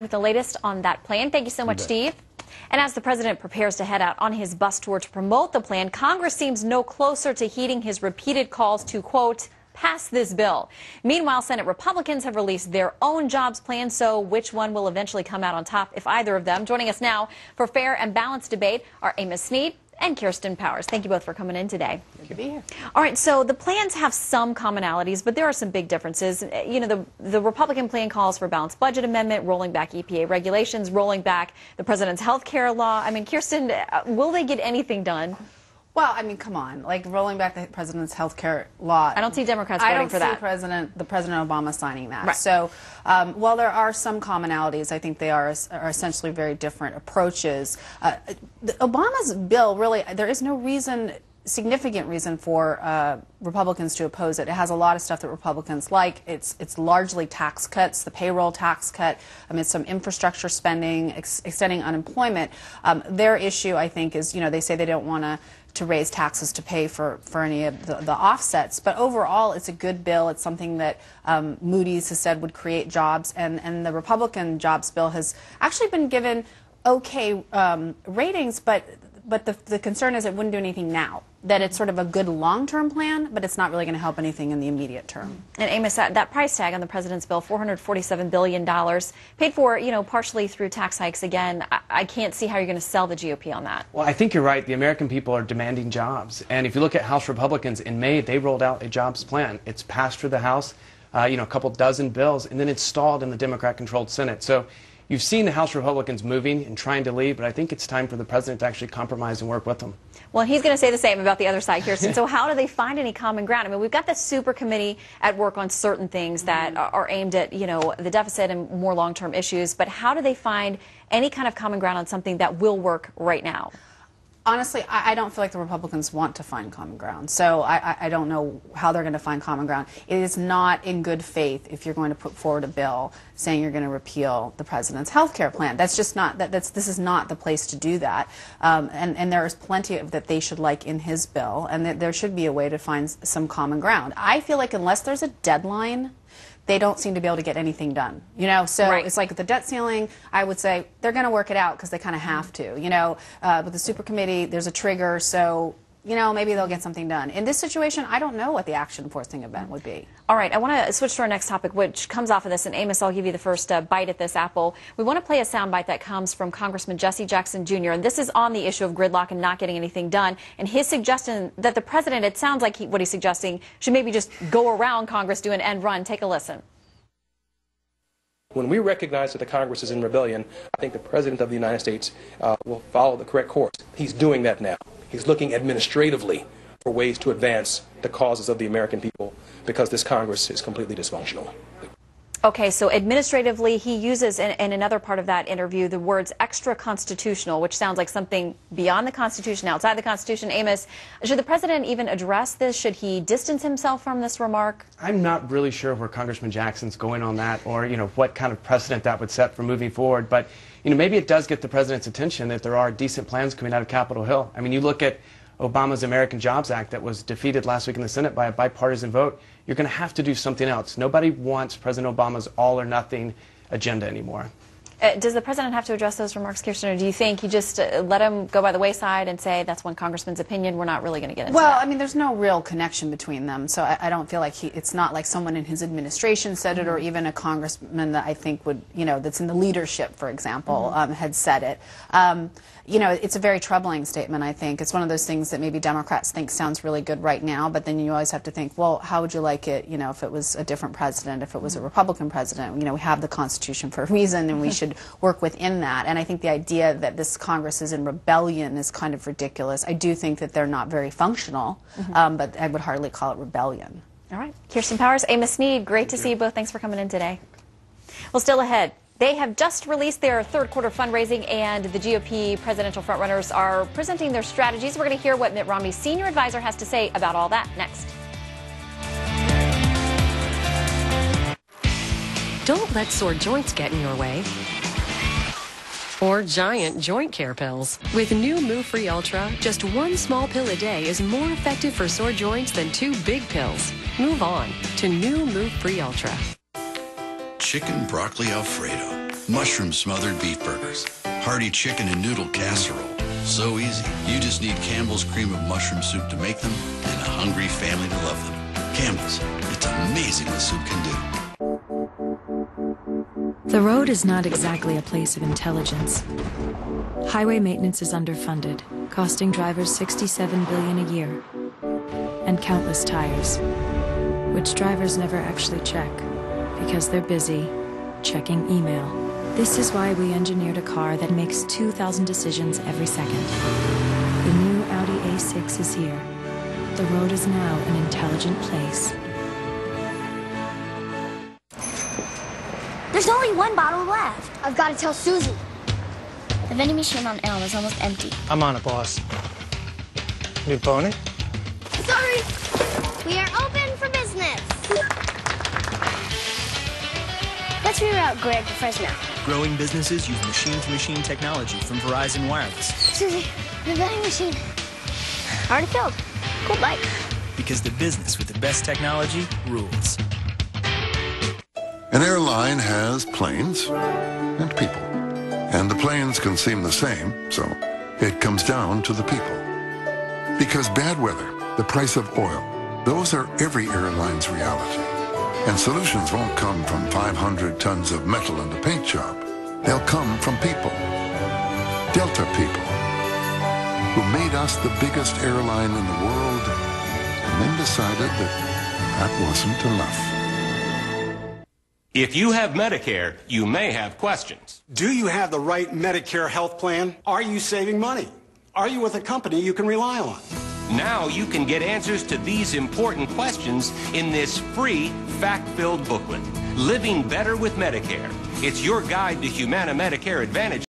With the latest on that plan. Thank you so much, Steve. And as the president prepares to head out on his bus tour to promote the plan, Congress seems no closer to heeding his repeated calls to, quote, pass this bill. Meanwhile, Senate Republicans have released their own jobs plan, so which one will eventually come out on top, if either of them? Joining us now for fair and balanced debate are Amos Snead and Kirsten Powers. Thank you both for coming in today. Good to be here. All right, so the plans have some commonalities, but there are some big differences. You know, the Republican plan calls for a balanced budget amendment, rolling back EPA regulations, rolling back the president's health care law. I mean, Kirsten, will they get anything done? Well, I mean, come on. Like, rolling back the president's health care law. I don't see Democrats voting for that. I don't see President Obama signing that. Right. So, while there are some commonalities, I think they are essentially very different approaches. Obama's bill, really, there is no reason, significant reason for Republicans to oppose it. It has a lot of stuff that Republicans like. It's largely tax cuts, the payroll tax cut, it's some infrastructure spending, extending unemployment. Their issue, I think, is, you know, they say they don't want to raise taxes to pay for any of the offsets. But overall, it's a good bill. It's something that Moody's has said would create jobs. And the Republican jobs bill has actually been given okay ratings, but the concern is it wouldn't do anything now. That it's sort of a good long-term plan, but it's not really going to help anything in the immediate term. And Amos, that price tag on the president's bill, $447 billion, paid for, you know, partially through tax hikes. Again, I can't see how you're going to sell the GOP on that. Well, I think you're right. The American people are demanding jobs. And if you look at House Republicans, in May, they rolled out a jobs plan. It's passed through the House, you know, a couple dozen bills, and then it's stalled in the Democrat-controlled Senate. So you've seen the House Republicans moving and trying to leave, but I think it's time for the president to actually compromise and work with them. Well, he's going to say the same about the other side, Kirsten. So how do they find any common ground? I mean, we've got this super committee at work on certain things that are aimed at, you know, the deficit and more long-term issues, but how do they find any kind of common ground on something that will work right now? Honestly, I don't feel like the Republicans want to find common ground, so I don't know how they're going to find common ground. It is not in good faith if you're going to put forward a bill saying you're going to repeal the president's health care plan. That's just not, this is not the place to do that. And there is plenty of that they should like in his bill, and that there should be a way to find some common ground. I feel like unless there's a deadline, they don't seem to be able to get anything done, you know. So It's like the debt ceiling, I would say they're going to work it out because they kind of have to, you know. With the super committee, there's a trigger, so, you know, maybe they'll get something done. In this situation, I don't know what the action forcing event would be. All right, I want to switch to our next topic, which comes off of this, and Amos, I'll give you the first bite at this apple. We want to play a soundbite that comes from Congressman Jesse Jackson Jr., and this is on the issue of gridlock and not getting anything done, and his suggestion that the president, it sounds like what he's suggesting, should maybe just go around Congress, do an end run. Take a listen. When we recognize that the Congress is in rebellion, I think the President of the United States will follow the correct course. He's doing that now. He's looking administratively for ways to advance the causes of the American people because this Congress is completely dysfunctional. Okay, so administratively, he uses in another part of that interview the words extra-constitutional, which sounds like something beyond the Constitution, outside the Constitution. Amos, should the president even address this? Should he distance himself from this remark? I'm not really sure where Congressman Jackson's going on that, or, you know, what kind of precedent that would set for moving forward. But, you know, maybe it does get the president's attention that there are decent plans coming out of Capitol Hill. I mean, you look at Obama's American Jobs Act that was defeated last week in the Senate by a bipartisan vote. You're going to have to do something else. Nobody wants President Obama's all-or-nothing agenda anymore. Does the president have to address those remarks, Kirsten, or do you think he just let him go by the wayside and say that's one congressman's opinion, we're not really going to get into that? Well, I mean, there's no real connection between them, so I don't feel like it's not like someone in his administration said it, or even a congressman that I think would, you know, that's in the leadership, for example, had said it. You know, it's a very troubling statement, I think. It's one of those things that maybe Democrats think sounds really good right now, but then you always have to think, well, how would you like it, you know, if it was a different president, if it was a Republican president? You know, we have the Constitution for a reason, and we should work within that. And I think the idea that this Congress is in rebellion is kind of ridiculous. I do think that they're not very functional, but I would hardly call it rebellion. All right. Kirsten Powers, Amos Snead, great to see you both. Thanks for coming in today. Well, still ahead. They have just released their third quarter fundraising, and the GOP presidential frontrunners are presenting their strategies. We're going to hear what Mitt Romney's senior advisor has to say about all that next. Don't let sore joints get in your way. Or giant joint care pills. With new Move Free Ultra, just one small pill a day is more effective for sore joints than 2 big pills. Move on to new Move Free Ultra. Chicken broccoli Alfredo. Mushroom smothered beef burgers. Hearty chicken and noodle casserole. So easy. You just need Campbell's cream of mushroom soup to make them and a hungry family to love them. Campbell's. It's amazing what soup can do. The road is not exactly a place of intelligence. Highway maintenance is underfunded, costing drivers $67 billion a year, and countless tires, which drivers never actually check because they're busy checking email. This is why we engineered a car that makes 2,000 decisions every second. The new Audi A6 is here. The road is now an intelligent place. There's only one bottle left. I've got to tell Susie. The vending machine on Elm is almost empty. I'm on it, boss. New pony? Sorry. We are open for business. Let's reroute Greg to Fresno. Growing businesses use machine-to-machine technology from Verizon Wireless. Susie, the vending machine. Already filled. Good luck. Because the business with the best technology rules. An airline has planes and people. And the planes can seem the same, so it comes down to the people. Because bad weather, the price of oil, those are every airline's reality. And solutions won't come from 500 tons of metal in the paint shop. They'll come from people. Delta people, who made us the biggest airline in the world and then decided that that wasn't enough. If you have Medicare, you may have questions. Do you have the right Medicare health plan? Are you saving money? Are you with a company you can rely on? Now you can get answers to these important questions in this free, fact-filled booklet, Living Better with Medicare. It's your guide to Humana Medicare Advantage.